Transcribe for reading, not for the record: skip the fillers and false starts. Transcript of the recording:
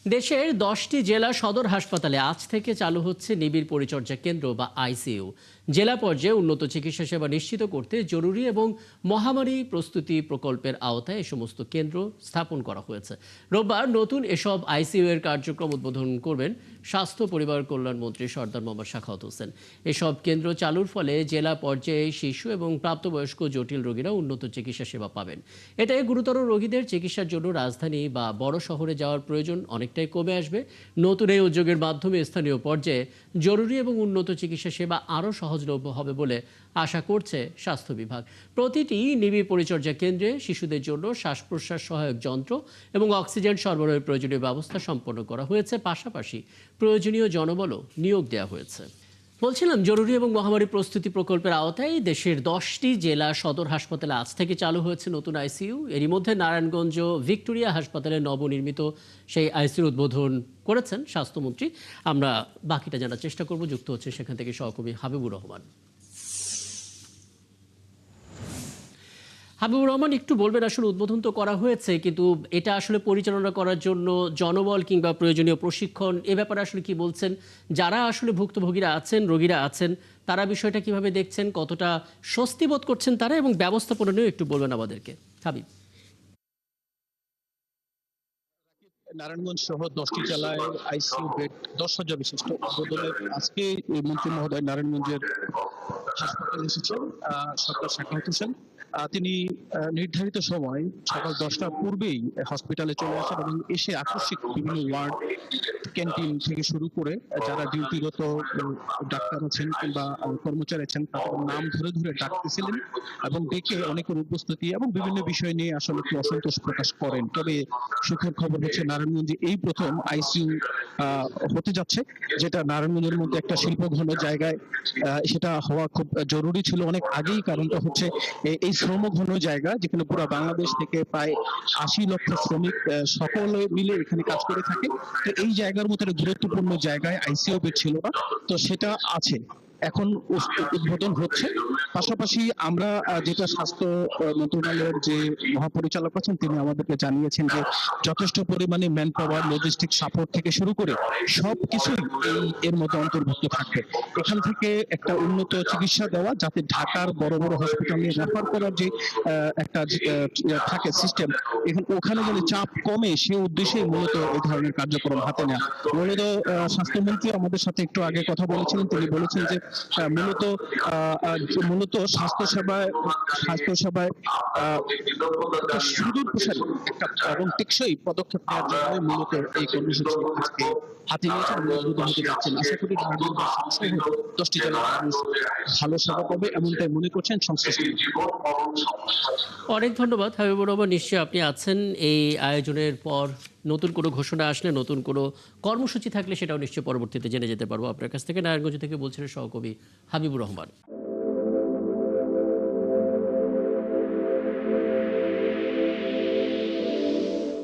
দেশের 10টি জেলা সদর হাসপাতালে আজ থেকে চালু হচ্ছে নিবিড় পরিচর্যা কেন্দ্র বা আইসিইউ। জেলা পর্যায়ে উন্নত চিকিৎসা সেবা নিশ্চিত করতে জরুরি এবং মহামারী প্রস্তুতি প্রকল্পের আওতায় এ সমস্ত কেন্দ্র স্থাপন করা হয়েছে। রোববার নতুন এসব আইসিইউ এর কার্যক্রম উদ্বোধন করবেন স্বাস্থ্য পরিবার কল্যাণ মন্ত্রী সরদার মোহাম্মদ সাখাওয়াত হোসেন। এসব কেন্দ্র চালুর ফলে জেলা পর্যায়ে শিশু এবং প্রাপ্তবয়স্ক জটিল রোগীরা উন্নত চিকিৎসা সেবা পাবেন। এতে গুরুতর রোগীদের চিকিৎসার জন্য রাজধানী বা বড় শহরে যাওয়ার প্রয়োজন অনেকটাই কমে আসবে। নতুন এই উদ্যোগের মাধ্যমে স্থানীয় পর্যায়ে জরুরি এবং উন্নত চিকিৎসা সেবা আরও সহজলভ্য হবে বলে আশা করছে স্বাস্থ্য বিভাগ। প্রতিটি নিবিড় পরিচর্যা কেন্দ্রে শিশুদের জন্য শ্বাস প্রশ্বাস সহায়ক যন্ত্র এবং অক্সিজেন সরবরাহের প্রয়োজনীয় ব্যবস্থা সম্পন্ন করা হয়েছে। পাশাপাশি প্রয়োজনীয় জনবলও নিয়োগ দেওয়া হয়েছে। বলছিলাম, জরুরি এবং মহামারী প্রস্তুতি প্রকল্পের আওতায় দেশের 10টি জেলা সদর হাসপাতালে আজ থেকে চালু হয়েছে নতুন আইসিইউ। এরই মধ্যে নারায়ণগঞ্জ ভিক্টোরিয়া হাসপাতালে নবনির্মিত সেই আইসিইউ উদ্বোধন করেছেন স্বাস্থ্যমন্ত্রী। আমরা বাকিটা জানার চেষ্টা করব। যুক্ত হচ্ছে সেখান থেকে সহকর্মী হাবিবুর রহমান। হাবিবুর রহমান, একটু বলবেন, আসলে উদ্বোধন তো করা হয়েছে, কিন্তু এটা আসলে পরিচালনা করার জন্য জনবল কিংবা প্রয়োজনীয় প্রশিক্ষণ, এ ব্যাপারে আসলে কি বলছেন? যারা আসলে ভুক্তভোগীরা আছেন, রোগীরা আছেন, তারা বিষয়টা কিভাবে দেখছেন, কতটা স্বস্তি বোধ করছেন তারা, এবং ব্যবস্থাপনা নিয়েও একটু বলবেন আমাদেরকে। হাবিব। নারায়ণগঞ্জ সহ 10টি জেলায় আইসিইউ বেড 10,000 বিশিষ্ট উদ্বোধনের আজকে মন্ত্রী মহোদয় নারায়ণগঞ্জের হাসপাতালে এসেছেন। সরকার সাখাওয়াত হোসেন তিনি নির্ধারিত সময় সকাল 10টার পূর্বেই হসপিটালে চলে আসেন এবং এসে আকস্মিক বিভিন্ন ওয়ার্ড, ক্যান্টিন থেকে শুরু করে যারা ডিউটিরত ডাক্তার আছেন কিংবা কর্মচারী আছেন তাদের নাম ধরে ধরে ডাকতেছিলেন এবং ডেকে অনেকের উপস্থিতি এবং বিভিন্ন বিষয় নিয়ে আসলে একটু অসন্তোষ প্রকাশ করেন। তবে সুখের খবর হচ্ছে নারায়ণগঞ্জে এই প্রথম আইসিইউ হতে যাচ্ছে, যেটা নারায়ণগঞ্জের মধ্যে একটা শিল্পঘন জায়গায় সেটা হওয়া খুব জরুরি ছিল অনেক আগেই। কারণটা হচ্ছে এই শ্রমঘন জায়গা যেখানে পুরো বাংলাদেশ থেকে প্রায় 80 লক্ষ শ্রমিক সকলে মিলে এখানে কাজ করে থাকে। তো এই জায়গার মতো একটা গুরুত্বপূর্ণ জায়গায় আইসিইউ বেড ছিল না, তো সেটা আছে, এখন উদ্বোধন হচ্ছে। পাশাপাশি আমরা যেটা স্বাস্থ্য মন্ত্রণালয়ের যে মহাপরিচালক আছেন তিনি আমাদেরকে জানিয়েছেন যে যথেষ্ট পরিমাণে ম্যান পাওয়ার, লজিস্টিক সাপোর্ট থেকে শুরু করে সবকিছুই এর মধ্যে অন্তর্ভুক্ত থাকবে। এখান থেকে একটা উন্নত চিকিৎসা দেওয়া, যাতে ঢাকার বড় বড় হসপিটালে রেফার করার যে একটা থাকে সিস্টেম, এখন ওখানে যদি চাপ কমে সে উদ্দেশ্যেই মূলত এই ধরনের কার্যক্রম হাতে নেওয়া। মূলত স্বাস্থ্যমন্ত্রী আমাদের সাথে একটু আগে কথা বলেছিলেন, তিনি বলেছেন যে মূলত স্বাস্থ্যসেবায় সুদূর প্রসারী একটা এবং টেকসই পদক্ষেপ নেওয়ার জন্য মূলত এই কর্মসূচি আজকে হাতে নিয়েছেন এবং উদ্বোধন হতে যাচ্ছেন। আশা করি 10টি জেলার মানুষ ভালো সেবা পাবে, এমনটাই মনে করছেন সংশ্লিষ্ট। অনেক ধন্যবাদ হাবিবুর রহমান। নিশ্চয়ই আপনি আছেন এই আয়োজনের পর নতুন কোনো ঘোষণা আসলে, নতুন কোনো কর্মসূচি থাকলে সেটাও নিশ্চয়ই পরবর্তীতে জেনে যেতে পারবো আপনার কাছ থেকে। নারায়ণগঞ্জ থেকে বলছিলেন সহকর্মী হাবিবুর রহমান।